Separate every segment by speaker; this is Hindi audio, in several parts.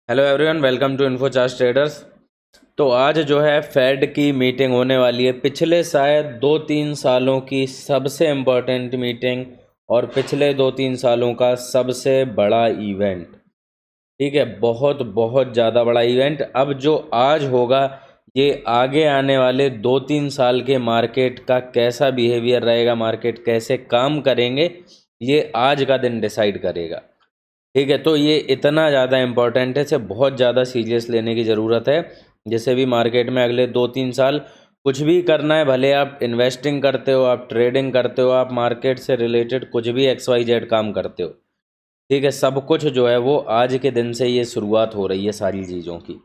Speaker 1: Hello everyone, welcome to Info Chart Traders. तो आज जो है फेड की मीटिंग होने वाली है। पिछले शायद 2-3 सालों की सबसे इम्पोर्टेंट मीटिंग और पिछले 2-3 सालों का सबसे बड़ा इवेंट। ठीक है, बहुत बहुत ज़्यादा बड़ा इवेंट। अब जो आज होगा ये आगे आने वाले 2-3 साल के मार्केट का कैसा बिहेवियर रहेगा, मार्केट कैसे काम करेंगे, ये आज का दिन डिसाइड करेगा। ठीक है, तो ये इतना ज़्यादा इम्पोर्टेंट है, इसे बहुत ज़्यादा सीरियस लेने की ज़रूरत है। जैसे भी मार्केट में अगले 2-3 साल कुछ भी करना है, भले आप इन्वेस्टिंग करते हो, आप ट्रेडिंग करते हो, आप मार्केट से रिलेटेड कुछ भी XYZ काम करते हो, ठीक है, सब कुछ जो है वो आज के दिन से ये शुरुआत हो रही है सारी चीज़ों की।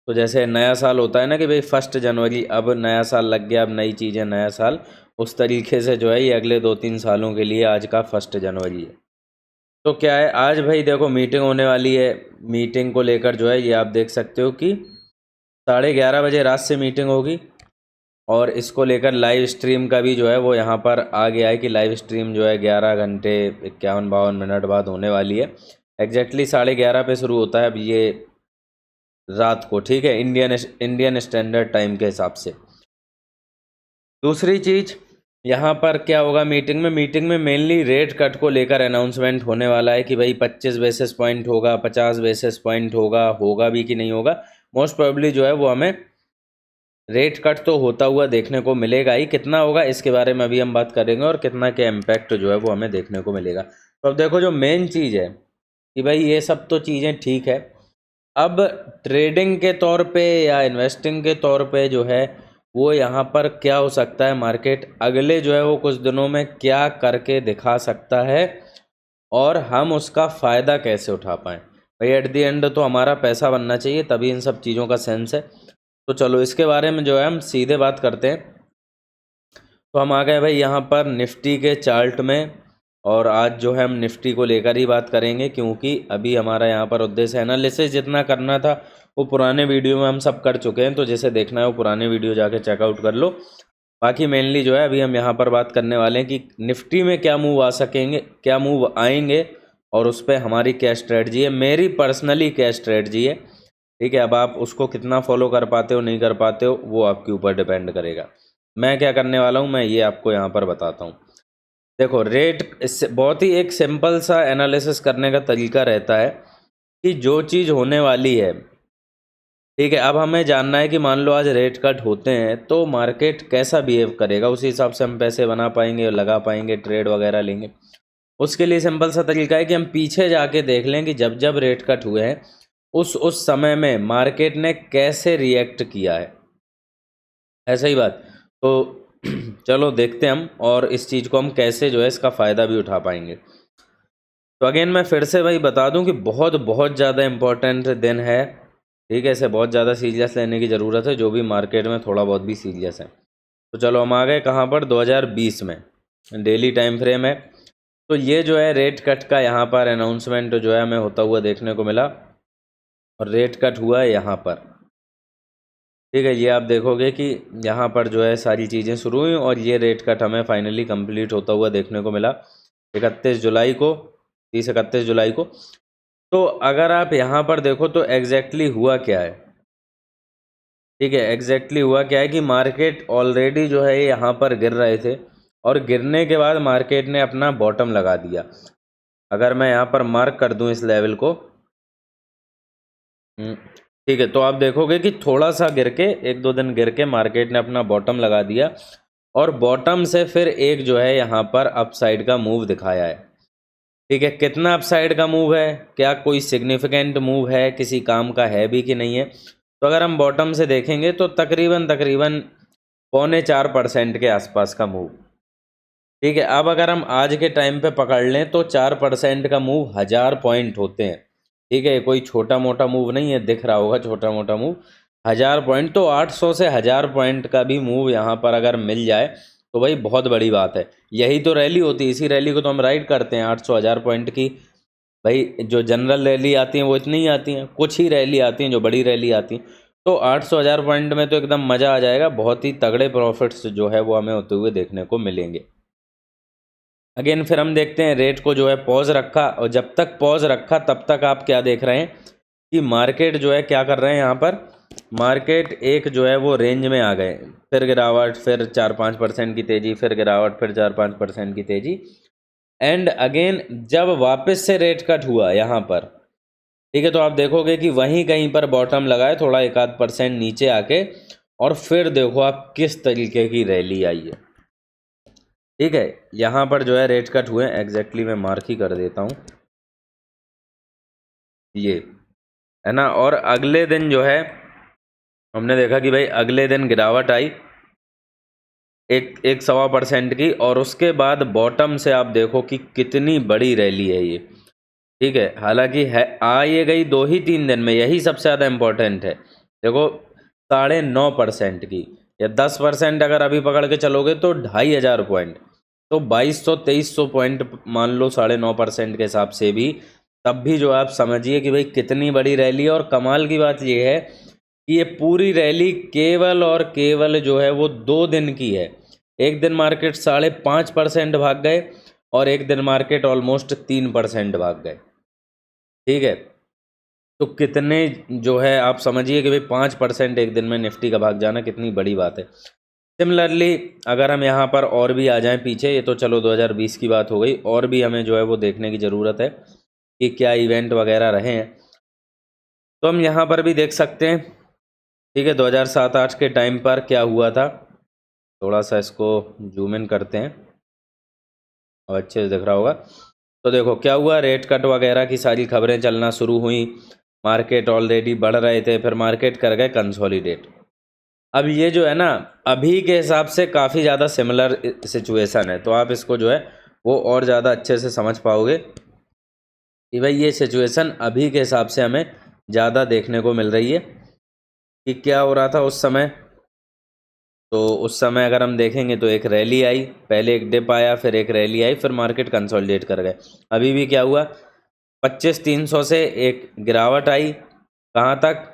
Speaker 1: तो जैसे नया साल होता है ना कि भाई 1 जनवरी, अब नया साल लग गया, अब नई चीज़ें, नया साल, उस तरीके से जो है ये अगले 2-3 सालों के लिए आज का 1 जनवरी है। तो क्या है, आज भाई देखो मीटिंग होने वाली है। मीटिंग को लेकर जो है ये आप देख सकते हो कि 11:30 बजे रात से मीटिंग होगी। और इसको लेकर लाइव स्ट्रीम का भी जो है वो यहाँ पर आ गया है कि लाइव स्ट्रीम जो है 11 घंटे 51-52 मिनट बाद होने वाली है। एग्जैक्टली 11:30 पे शुरू होता है अब ये रात को, ठीक है, इंडियन स्टैंडर्ड टाइम के हिसाब से। दूसरी चीज़, यहाँ पर क्या होगा मीटिंग में मेनली रेट कट को लेकर अनाउंसमेंट होने वाला है कि भाई 25 बेसिस पॉइंट होगा, 50 बेसिस पॉइंट होगा भी कि नहीं होगा। मोस्ट प्रोबेबली जो है वो हमें रेट कट तो होता हुआ देखने को मिलेगा ही। कितना होगा इसके बारे में अभी हम बात करेंगे और कितना के इम्पैक्ट जो है वो हमें देखने को मिलेगा। तो अब देखो, जो मेन चीज़ है कि भाई ये सब तो चीज़ें ठीक है, अब ट्रेडिंग के तौर पे या इन्वेस्टिंग के तौर पे जो है वो यहाँ पर क्या हो सकता है, मार्केट अगले जो है वो कुछ दिनों में क्या करके दिखा सकता है और हम उसका फ़ायदा कैसे उठा पाएँ। भाई एट दी एंड तो हमारा पैसा बनना चाहिए, तभी इन सब चीज़ों का सेंस है। तो चलो इसके बारे में जो है हम सीधे बात करते हैं। तो हम आ गए भाई यहाँ पर निफ्टी के चार्ट में, और आज जो है हम निफ्टी को लेकर ही बात करेंगे, क्योंकि अभी हमारा यहाँ पर उद्देश्य एनालिसिस जितना करना था वो पुराने वीडियो में हम सब कर चुके हैं। तो जैसे देखना है वो पुराने वीडियो जाके चेकआउट कर लो। बाकी मेनली जो है अभी हम यहाँ पर बात करने वाले हैं कि निफ्टी में क्या मूव आ सकेंगे, क्या मूव आएंगे, और उस पर हमारी क्या स्ट्रेटजी है, मेरी पर्सनली क्या स्ट्रेटजी है। ठीक है, अब आप उसको कितना फॉलो कर पाते हो नहीं कर पाते हो वो आपके ऊपर डिपेंड करेगा। मैं क्या करने वाला हूँ मैं ये आपको यहाँ पर बताता हूँ। देखो, रेट इससे बहुत ही एक सिंपल सा एनालिसिस करने का तरीका रहता है कि जो चीज़ होने वाली है, ठीक है, अब हमें जानना है कि मान लो आज रेट कट होते हैं तो मार्केट कैसा बिहेव करेगा, उसी हिसाब से हम पैसे बना पाएंगे, लगा पाएंगे, ट्रेड वगैरह लेंगे। उसके लिए सिंपल सा तरीका है कि हम पीछे जाके देख लें कि जब जब रेट कट हुए हैं उस समय में मार्केट ने कैसे रिएक्ट किया है। ऐसा ही बात। तो चलो देखते हैं हम, और इस चीज़ को हम कैसे जो है इसका फ़ायदा भी उठा पाएंगे। तो अगेन मैं फिर से भाई बता दूं कि बहुत बहुत ज़्यादा इम्पोर्टेंट दिन है। ठीक है, इसे बहुत ज़्यादा सीरियस लेने की ज़रूरत है, जो भी मार्केट में थोड़ा बहुत भी सीरियस है। तो चलो हम आ गए कहाँ पर, 2020 में डेली टाइम फ्रेम है। तो ये जो है रेट कट का यहाँ पर अनाउंसमेंट जो है हमें होता हुआ देखने को मिला, और रेट कट हुआ है यहाँ पर। ठीक है, ये आप देखोगे कि यहाँ पर जो है सारी चीज़ें शुरू हुई और ये रेट कट हमें फाइनली कंप्लीट होता हुआ देखने को मिला 31 जुलाई को, 30-31 जुलाई को। तो अगर आप यहाँ पर देखो तो एग्जैक्टली हुआ क्या है, ठीक है, एग्जैक्टली हुआ क्या है कि मार्केट ऑलरेडी जो है यहाँ पर गिर रहे थे, और गिरने के बाद मार्केट ने अपना बॉटम लगा दिया। अगर मैं यहाँ पर मार्क कर दूँ इस लेवल को, ठीक है, तो आप देखोगे कि थोड़ा सा गिर के, 1-2 दिन गिर के मार्केट ने अपना बॉटम लगा दिया, और बॉटम से फिर एक जो है यहाँ पर अपसाइड का मूव दिखाया है। ठीक है, कितना अपसाइड का मूव है, क्या कोई सिग्निफिकेंट मूव है, किसी काम का है भी कि नहीं है। तो अगर हम बॉटम से देखेंगे तो तकरीबन तकरीबन 3.25% के आसपास का मूव। ठीक है, अब अगर हम आज के टाइम पे पकड़ लें तो 4% का मूव 1000 पॉइंट होते हैं। ठीक है, कोई छोटा मोटा मूव नहीं है, दिख रहा होगा छोटा मोटा मूव, 1000 पॉइंट। तो 800 से 1000 पॉइंट का भी मूव यहाँ पर अगर मिल जाए तो भाई बहुत बड़ी बात है। यही तो रैली होती है, इसी रैली को तो हम राइड करते हैं, 800-1000 पॉइंट की। भाई जो जनरल रैली आती हैं वो इतनी ही आती हैं, कुछ ही रैली आती हैं जो बड़ी रैली आती हैं। तो 800-1000 पॉइंट में तो एकदम मज़ा आ जाएगा, बहुत ही तगड़े प्रॉफिट्स जो है वो हमें होते हुए देखने को मिलेंगे। अगेन फिर हम देखते हैं रेट को जो है पॉज रखा, और जब तक पॉज रखा तब तक आप क्या देख रहे हैं कि मार्केट जो है क्या कर रहे हैं यहाँ पर, मार्केट एक जो है वो रेंज में आ गए, फिर गिरावट, फिर 4-5% की तेज़ी, फिर गिरावट, फिर 4-5% की तेज़ी, एंड अगेन जब वापस से रेट कट हुआ यहाँ पर, ठीक है, तो आप देखोगे कि वहीं कहीं पर बॉटम लगाए, थोड़ा 1-8% नीचे आके, और फिर देखो आप किस तरीके की रैली आई है। ठीक है, यहाँ पर जो है रेट कट हुए, एग्जैक्टली मैं मार्क ही कर देता हूँ, ये है ना। और अगले दिन जो है हमने देखा कि भाई अगले दिन गिरावट आई 1-1.25% की, और उसके बाद बॉटम से आप देखो कि कितनी बड़ी रैली है ये। ठीक है, हालांकि है आ ये गई 2 ही 3 दिन में, यही सबसे ज़्यादा इम्पोर्टेंट है। देखो 9.5% की, या 10% अगर अभी पकड़ के चलोगे तो 2,500 पॉइंट, तो 2200-2300 पॉइंट मान लो 9.5% के हिसाब से भी, तब भी जो आप समझिए कि भाई कितनी बड़ी रैली है। और कमाल की बात ये है कि ये पूरी रैली केवल और केवल जो है वो 2 दिन की है। एक दिन मार्केट 5.5% भाग गए, और एक दिन मार्केट ऑलमोस्ट 3% भाग गए। ठीक है, तो कितने जो है आप समझिए कि भाई 5% एक दिन में निफ्टी का भाग जाना कितनी बड़ी बात है। सिमिलरली अगर हम यहाँ पर और भी आ जाएं पीछे, ये तो चलो 2020 की बात हो गई, और भी हमें जो है वो देखने की ज़रूरत है कि क्या इवेंट वगैरह रहे हैं, तो हम यहाँ पर भी देख सकते हैं। ठीक है, 2007-8 के टाइम पर क्या हुआ था, थोड़ा सा इसको जूम इन करते हैं और अच्छे से दिख रहा होगा। तो देखो क्या हुआ, रेट कट वगैरह की सारी खबरें चलना शुरू हुई, मार्केट ऑलरेडी बढ़ रहे थे, फिर मार्केट कर गए कंसोलिडेट। अब ये जो है ना, अभी के हिसाब से काफ़ी ज़्यादा सिमिलर सिचुएशन है, तो आप इसको जो है वो और ज़्यादा अच्छे से समझ पाओगे कि भाई ये सिचुएशन अभी के हिसाब से हमें ज़्यादा देखने को मिल रही है कि क्या हो रहा था उस समय। तो उस समय अगर हम देखेंगे तो एक रैली आई, पहले एक डिप आया, फिर एक रैली आई, फिर मार्केट कंसोलिडेट कर गए। अभी भी क्या हुआ, 25,300 से एक गिरावट आई, कहाँ तक,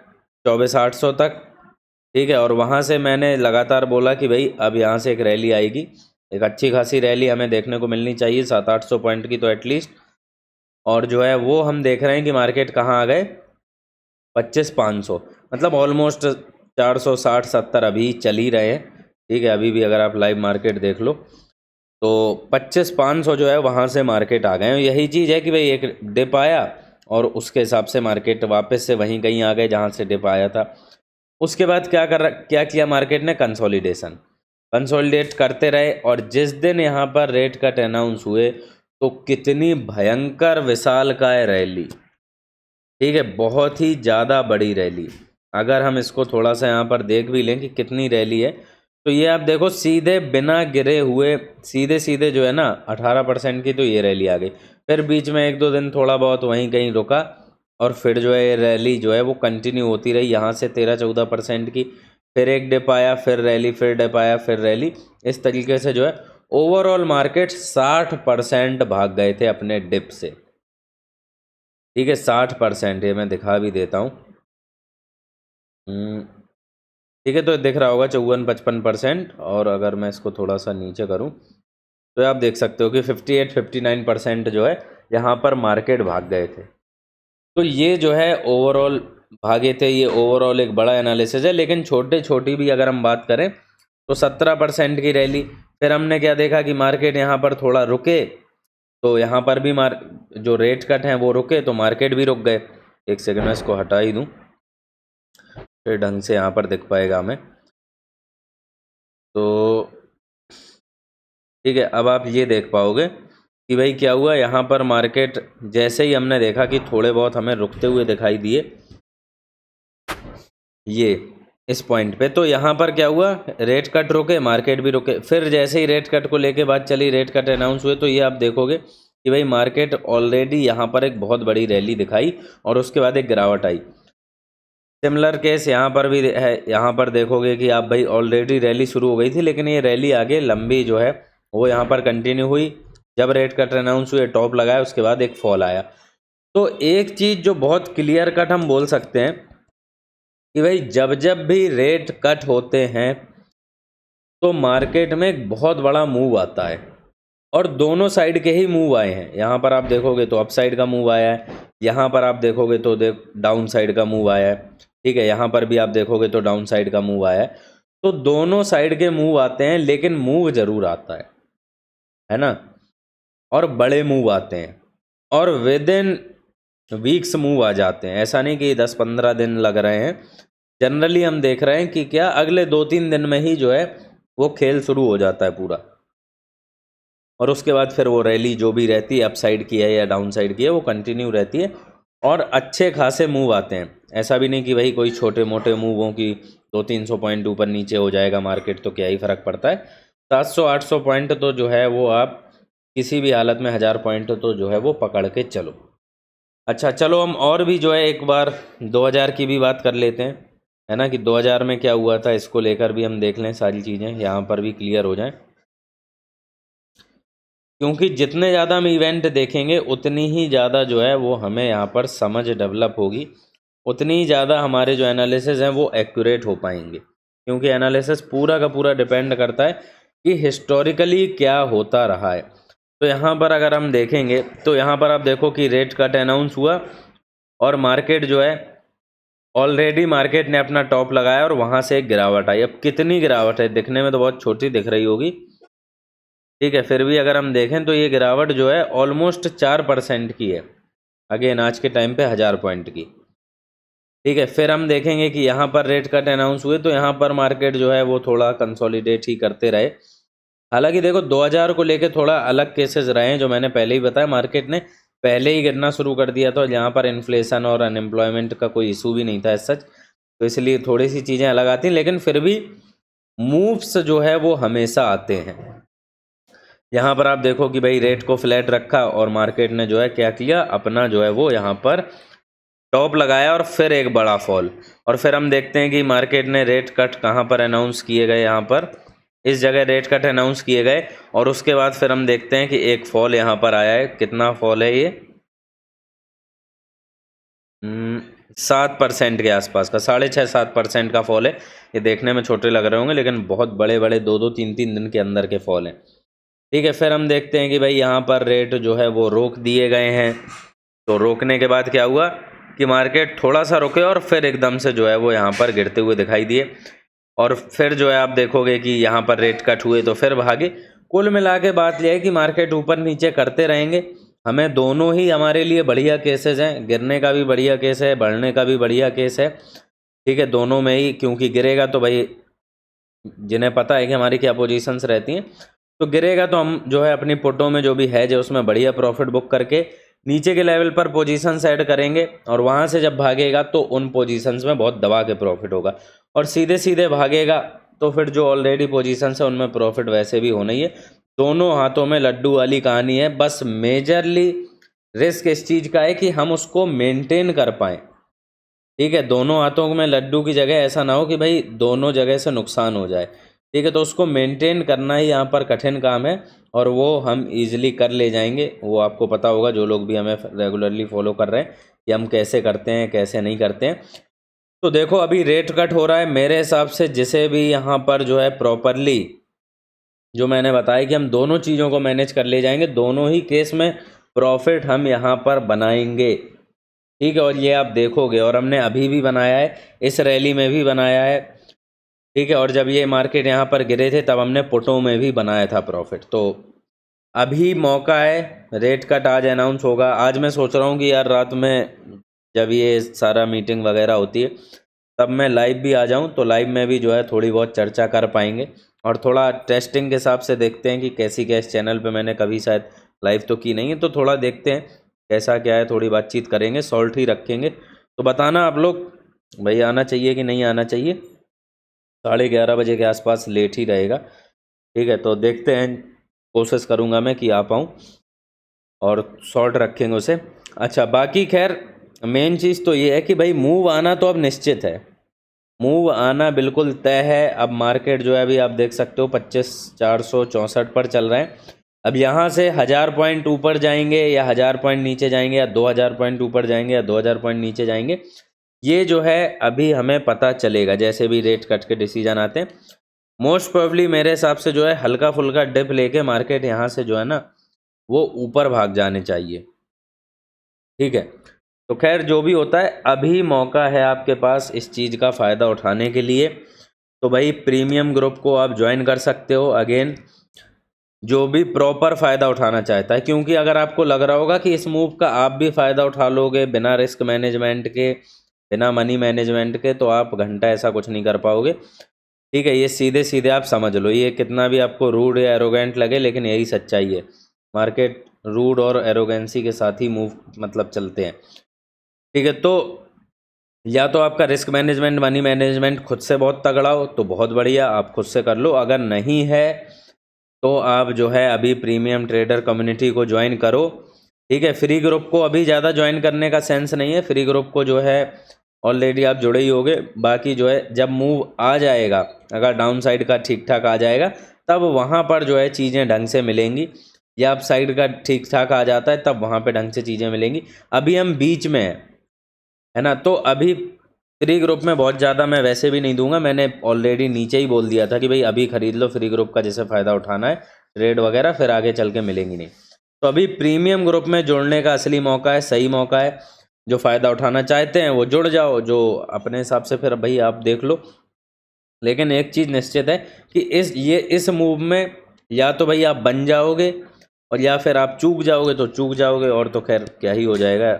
Speaker 1: 24,800 तक। ठीक है, और वहाँ से मैंने लगातार बोला कि भाई अब यहाँ से एक रैली आएगी, एक अच्छी खासी रैली हमें देखने को मिलनी चाहिए, 700-800 पॉइंट की तो एटलीस्ट। और जो है वो हम देख रहे हैं कि मार्केट कहाँ आ गए, 25,500, मतलब ऑलमोस्ट 460-70 अभी चल ही रहे हैं। ठीक है, अभी भी अगर आप लाइव मार्केट देख लो तो 25,500 जो है वहाँ से मार्केट आ गए हैं। यही चीज़ है कि भाई एक डिप आया और उसके हिसाब से मार्केट वापस से वहीं कहीं आ गए जहाँ से डिप आया था। उसके बाद क्या किया मार्केट ने, कंसोलिडेट करते रहे, और जिस दिन यहाँ पर रेट कट अनाउंस हुए तो कितनी भयंकर विशालकाय रैली। ठीक है, बहुत ही ज़्यादा बड़ी रैली। अगर हम इसको थोड़ा सा यहाँ पर देख भी लें कि कितनी रैली है, तो ये आप देखो सीधे बिना गिरे हुए सीधे सीधे जो है ना 18% की तो ये रैली आ गई। फिर बीच में 1-2 दिन थोड़ा बहुत वहीं कहीं रुका, और फिर जो है ये रैली जो है वो कंटिन्यू होती रही, यहाँ से 13-14% की, फिर एक डिप आया, फिर रैली, फिर डिप आया, फिर रैली। इस तरीके से जो है ओवरऑल मार्केट 60% भाग गए थे अपने डिप से। ठीक है, 60%, ये मैं दिखा भी देता हूँ। ठीक है, तो दिख रहा होगा 54-55%, और अगर मैं इसको थोड़ा सा नीचे करूँ तो आप देख सकते हो कि 58-59% जो है यहाँ पर मार्केट भाग गए थे। तो ये जो है ओवरऑल भागे थे, ये ओवरऑल एक बड़ा एनालिसिस है। लेकिन छोटे छोटी भी अगर हम बात करें तो 17% की रैली। फिर हमने क्या देखा कि मार्केट यहाँ पर थोड़ा रुके, तो यहाँ पर भी जो रेट कट हैं वो रुके, तो मार्केट भी रुक गए। एक सेकंड में इसको हटा ही दूँ, फिर ढंग से यहाँ पर दिख पाएगा हमें। तो ठीक है, अब आप ये देख पाओगे कि भाई क्या हुआ यहाँ पर, मार्केट जैसे ही हमने देखा कि थोड़े बहुत हमें रुकते हुए दिखाई दिए ये इस पॉइंट पे, तो यहाँ पर क्या हुआ, रेट कट रुके, मार्केट भी रुके। फिर जैसे ही रेट कट को लेके बात चली, रेट कट अनाउंस हुए, तो ये आप देखोगे कि भाई मार्केट ऑलरेडी यहाँ पर एक बहुत बड़ी रैली दिखाई, और उसके बाद एक गिरावट आई। सिमिलर केस यहाँ पर भी है, यहाँ पर देखोगे कि आप भाई ऑलरेडी रैली शुरू हो गई थी, लेकिन ये रैली आगे लंबी जो है वो यहाँ पर कंटिन्यू हुई। जब रेट कट अनाउंस हुए, टॉप लगाया, उसके बाद एक फॉल आया। तो एक चीज़ जो बहुत क्लियर कट हम बोल सकते हैं कि भाई जब जब भी रेट कट होते हैं तो मार्केट में एक बहुत बड़ा मूव आता है, और दोनों साइड के ही मूव आए हैं। यहाँ पर आप देखोगे तो अप साइड का मूव आया है, यहाँ पर आप देखोगे तो डाउन साइड का मूव आया है, ठीक है, यहाँ पर भी आप देखोगे तो डाउन साइड का मूव आया है। तो दोनों साइड के मूव आते हैं, लेकिन मूव जरूर आता है ना, और बड़े मूव आते हैं और विद इन वीक्स मूव आ जाते हैं। ऐसा नहीं कि 10-15 दिन लग रहे हैं, जनरली हम देख रहे हैं कि क्या अगले 2-3 दिन में ही जो है वो खेल शुरू हो जाता है पूरा, और उसके बाद फिर वो रैली जो भी रहती है अप साइड की है या डाउन साइड की है वो कंटिन्यू रहती है और अच्छे खासे मूव आते हैं। ऐसा भी नहीं कि भाई कोई छोटे मोटे मूवों की 200-300 पॉइंट ऊपर नीचे हो जाएगा मार्केट तो क्या ही फ़र्क पड़ता है। 700-800 पॉइंट तो जो है वो आप किसी भी हालत में 1000 पॉइंट तो जो है वो पकड़ के चलो। अच्छा चलो हम और भी जो है एक बार 2000 की भी बात कर लेते हैं, है ना, कि 2000 में क्या हुआ था, इसको लेकर भी हम देख लें, सारी चीज़ें यहाँ पर भी क्लियर हो जाएं। क्योंकि जितने ज़्यादा हम इवेंट देखेंगे उतनी ही ज़्यादा जो है वो हमें यहाँ पर समझ डेवलप होगी, उतनी ही ज़्यादा हमारे जो एनालिसिस हैं वो एक्यूरेट हो पाएंगे। क्योंकि एनालिसिस पूरा का पूरा डिपेंड करता है कि हिस्टोरिकली क्या होता रहा है। तो यहाँ पर अगर हम देखेंगे तो यहाँ पर आप देखो कि रेट कट अनाउंस हुआ और मार्केट जो है ऑलरेडी मार्केट ने अपना टॉप लगाया और वहाँ से एक गिरावट आई। अब कितनी गिरावट है, दिखने में तो बहुत छोटी दिख रही होगी, ठीक है, फिर भी अगर हम देखें तो ये गिरावट जो है ऑलमोस्ट 4% की है, अगेन आज के टाइम पे 1000 पॉइंट की, ठीक है। फिर हम देखेंगे कि यहाँ पर रेट कट अनाउंस हुए तो यहाँ पर मार्केट जो है वो थोड़ा कंसोलिडेट ही करते रहे। हालांकि देखो 2000 को लेके थोड़ा अलग केसेस रहे हैं, जो मैंने पहले ही बताया, मार्केट ने पहले ही गिरना शुरू कर दिया था, यहाँ पर इन्फ्लेशन और अनएम्प्लॉयमेंट का कोई इशू भी नहीं था एज सच, तो इसलिए थोड़ी सी चीज़ें अलग आती हैं, लेकिन फिर भी मूव्स जो है वो हमेशा आते हैं। यहाँ पर आप देखो कि भाई रेट को फ्लैट रखा और मार्केट ने जो है क्या किया, अपना जो है वो यहाँ पर टॉप लगाया और फिर एक बड़ा फॉल, और फिर हम देखते हैं कि मार्केट ने रेट कट कहाँ पर अनाउंस किए गए, यहाँ पर इस जगह रेट कट अनाउंस किए गए, और उसके बाद फिर हम देखते हैं कि एक फॉल यहाँ पर आया है। कितना फॉल है ये, 7% के आसपास का, 6.5-7% का फॉल है। ये देखने में छोटे लग रहे होंगे लेकिन बहुत बड़े बड़े 2-2, 3-3 दिन के अंदर के फॉल हैं, ठीक है। फिर हम देखते हैं कि भाई यहाँ पर रेट जो है वो रोक दिए गए हैं, तो रोकने के बाद क्या हुआ कि मार्केट थोड़ा सा रुके और फिर एकदम से जो है वो यहाँ पर गिरते हुए दिखाई दिए, और फिर जो है आप देखोगे कि यहाँ पर रेट कट हुए तो फिर भागे। कुल मिला के बात यह है कि मार्केट ऊपर नीचे करते रहेंगे, हमें दोनों ही हमारे लिए बढ़िया केसेस हैं, गिरने का भी बढ़िया केस है, बढ़ने का भी बढ़िया केस है, ठीक है, दोनों में ही। क्योंकि गिरेगा तो भाई जिन्हें पता है कि हमारी क्या पोजीशंस रहती हैं, तो गिरेगा तो हम जो है अपनी पुटों में जो भी हैज है उसमें बढ़िया प्रॉफिट बुक करके नीचे के लेवल पर पोजीशन ऐड करेंगे, और वहाँ से जब भागेगा तो उन पोजीशंस में बहुत दबा के प्रॉफिट होगा, और सीधे सीधे भागेगा तो फिर जो ऑलरेडी पोजीशंस है उनमें प्रॉफिट वैसे भी होना ही है। दोनों हाथों में लड्डू वाली कहानी है, बस मेजरली रिस्क इस चीज़ का है कि हम उसको मेंटेन कर पाएँ, ठीक है। दोनों हाथों में लड्डू की जगह ऐसा ना हो कि भाई दोनों जगह से नुकसान हो जाए, ठीक है, तो उसको मेंटेन करना ही यहाँ पर कठिन काम है, और वो हम इजीली कर ले जाएंगे। वो आपको पता होगा, जो लोग भी हमें रेगुलरली फॉलो कर रहे हैं, कि हम कैसे करते हैं कैसे नहीं करते हैं। तो देखो अभी रेट कट हो रहा है, मेरे हिसाब से जिसे भी यहाँ पर जो है प्रॉपरली जो मैंने बताया कि हम दोनों चीज़ों को मैनेज कर ले जाएंगे, दोनों ही केस में प्रॉफिट हम यहाँ पर बनाएंगे, ठीक है। और ये आप देखोगे, और हमने अभी भी बनाया है, इस रैली में भी बनाया है, ठीक है, और जब ये मार्केट यहाँ पर गिरे थे तब हमने पुटों में भी बनाया था प्रॉफिट। तो अभी मौका है, रेट कट आज अनाउंस होगा। आज मैं सोच रहा हूँ कि यार रात में जब ये सारा मीटिंग वगैरह होती है तब मैं लाइव भी आ जाऊँ, तो लाइव में भी जो है थोड़ी बहुत चर्चा कर पाएंगे, और थोड़ा टेस्टिंग के हिसाब से देखते हैं कि कैसी क्या इस चैनल पे मैंने कभी शायद लाइव तो की नहीं है, तो थोड़ा देखते हैं कैसा क्या है, थोड़ी बातचीत करेंगे, सॉल्ट ही रखेंगे। तो बताना आप लोग भाई आना चाहिए कि नहीं आना चाहिए, 11:30 बजे के आसपास लेट ही रहेगा, ठीक है। तो देखते हैं, कोशिश करूँगा मैं कि आ पाऊँ और शॉर्ट रखेंगे उसे। अच्छा बाकी खैर मेन चीज़ तो ये है कि भाई मूव आना तो अब निश्चित है, मूव आना बिल्कुल तय है। अब मार्केट जो है अभी आप देख सकते हो 25,464 पर चल रहे हैं। अब यहाँ से 1000 पॉइंट ऊपर जाएंगे या 1000 पॉइंट नीचे जाएंगे, या 2000 पॉइंट ऊपर जाएंगे या 2000 पॉइंट नीचे जाएंगे, ये जो है अभी हमें पता चलेगा जैसे भी रेट कट के डिसीजन आते हैं। मोस्ट प्रोबेबली मेरे हिसाब से जो है हल्का फुल्का डिप लेके मार्केट यहाँ से जो है ना वो ऊपर भाग जाने चाहिए। ठीक है, तो खैर जो भी होता है, अभी मौका है आपके पास इस चीज़ का फ़ायदा उठाने के लिए। तो भाई प्रीमियम ग्रुप को आप ज्वाइन कर सकते हो अगेन, जो भी प्रॉपर फ़ायदा उठाना चाहता है। क्योंकि अगर आपको लग रहा होगा कि इस मूव का आप भी फ़ायदा उठा लोगे बिना रिस्क मैनेजमेंट के, बिना मनी मैनेजमेंट के, तो आप घंटा ऐसा कुछ नहीं कर पाओगे। ठीक है, ये सीधे सीधे आप समझ लो, ये कितना भी आपको रूड या एरोगेंट लगे लेकिन यही सच्चाई है। मार्केट रूड और एरोगेंसी के साथ ही मूव मतलब चलते हैं। ठीक है, तो या तो आपका रिस्क मैनेजमेंट मनी मैनेजमेंट खुद से बहुत तगड़ा हो तो बहुत बढ़िया, आप खुद से कर लो। अगर नहीं है तो आप जो है अभी प्रीमियम ट्रेडर कम्युनिटी को ज्वाइन करो। ठीक है, फ्री ग्रुप को अभी ज़्यादा ज्वाइन करने का सेंस नहीं है। फ्री ग्रुप को जो है ऑलरेडी आप जुड़े ही होगे। बाकी जो है जब मूव आ जाएगा, अगर डाउन साइड का ठीक ठाक आ जाएगा, तब वहाँ पर जो है चीज़ें ढंग से मिलेंगी, या अप साइड का ठीक ठाक आ जाता है तब वहाँ पे ढंग से चीज़ें मिलेंगी। अभी हम बीच में हैं, है ना। तो अभी फ्री ग्रुप में बहुत ज़्यादा मैं वैसे भी नहीं दूंगा। मैंने ऑलरेडी नीचे ही बोल दिया था कि भाई अभी ख़रीद लो फ्री ग्रुप का, जैसे फ़ायदा उठाना है, ट्रेड वगैरह फिर आगे चल के मिलेंगी नहीं। तो अभी प्रीमियम ग्रुप में जुड़ने का असली मौका है, सही मौका है। जो फ़ायदा उठाना चाहते हैं वो जुड़ जाओ, जो अपने हिसाब से फिर भाई आप देख लो। लेकिन एक चीज़ निश्चित है कि इस मूव में या तो भाई आप बन जाओगे, और या फिर आप चूक जाओगे तो चूक जाओगे, और तो खैर क्या ही हो जाएगा।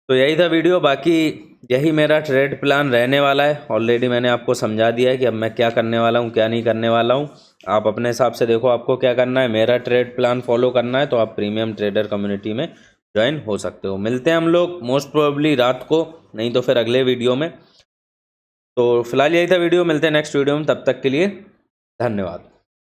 Speaker 1: तो यही था वीडियो, बाकी यही मेरा ट्रेड प्लान रहने वाला है। ऑलरेडी मैंने आपको समझा दिया है कि अब मैं क्या करने वाला हूँ क्या नहीं करने वाला हूँ। आप अपने हिसाब से देखो आपको क्या करना है। मेरा ट्रेड प्लान फॉलो करना है तो आप प्रीमियम ट्रेडर कम्युनिटी में ज्वाइन हो सकते हो। मिलते हैं हम लोग मोस्ट प्रोबेबली रात को, नहीं तो फिर अगले वीडियो में। तो फिलहाल यही था वीडियो, मिलते हैं नेक्स्ट वीडियो में, तब तक के लिए धन्यवाद।